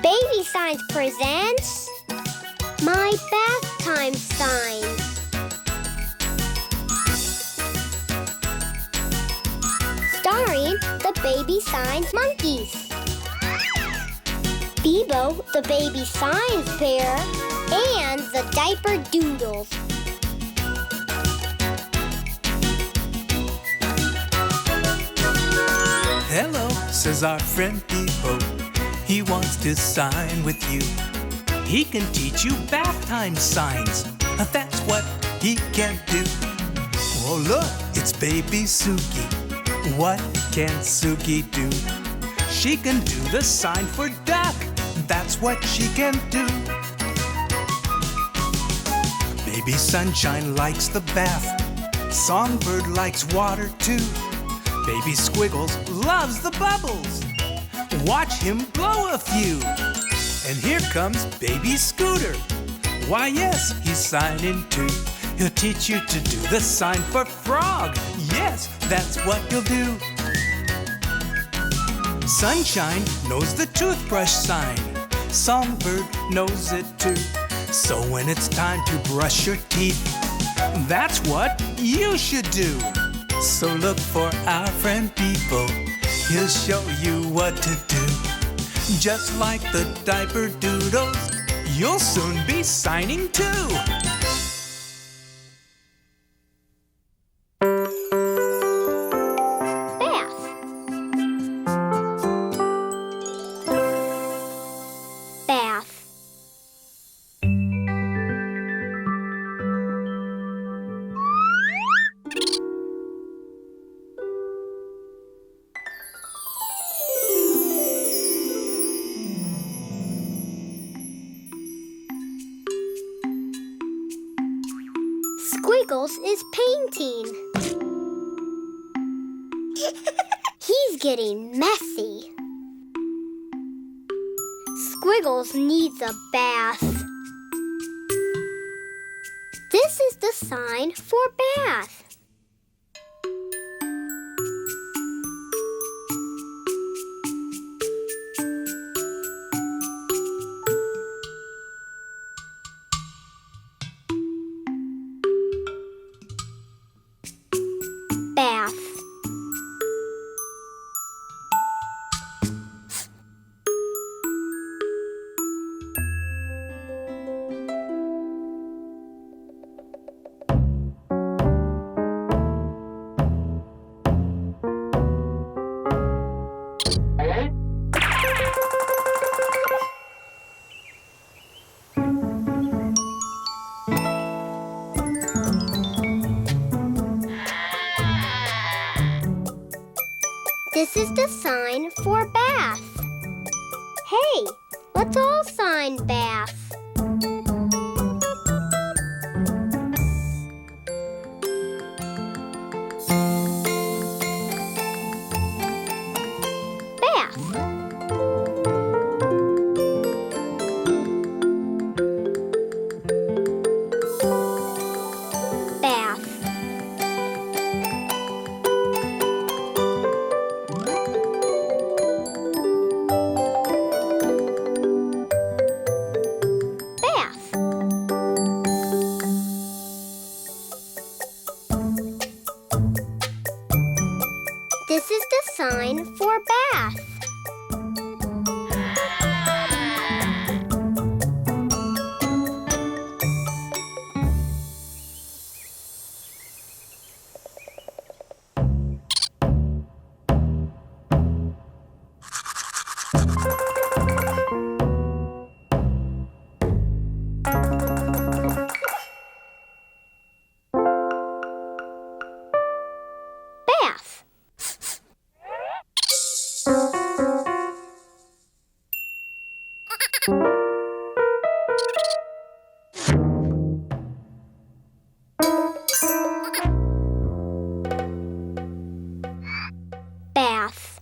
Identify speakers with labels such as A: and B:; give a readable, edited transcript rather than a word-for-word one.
A: Baby Signs presents My Bathtime Signs. Starring the Baby Signs monkeys. Bebo, the Baby Signs bear, and the Diaper Doodles.
B: Hello, says our friend Bebo. He wants to sign with you. He can teach you bath time signs. That's what he can do. Oh, look, it's baby Suki. What can Suki do? She can do the sign for duck. That's what she can do. Baby Sunshine likes the bath. Songbird likes water too. Baby Squiggles loves the bubbles. Watch him blow a few. And here comes Baby Scooter. Why, yes, he's signing too. He'll teach you to do the sign for frog. Yes, that's what he'll do. Sunshine knows the toothbrush sign. Songbird knows it too. So when it's time to brush your teeth, that's what you should do. So look for our friend Bebo. He'll show you what to do. Just like the Diaper Doodles, you'll soon be signing too.
A: Bath. Bath. Squiggles is painting. He's getting messy. Squiggles needs a bath. This is the sign for bath. Bath. This is the sign for bath. Hey, let's all sign bath. Bath. Bath. This is the sign for bath. Bath. Bath.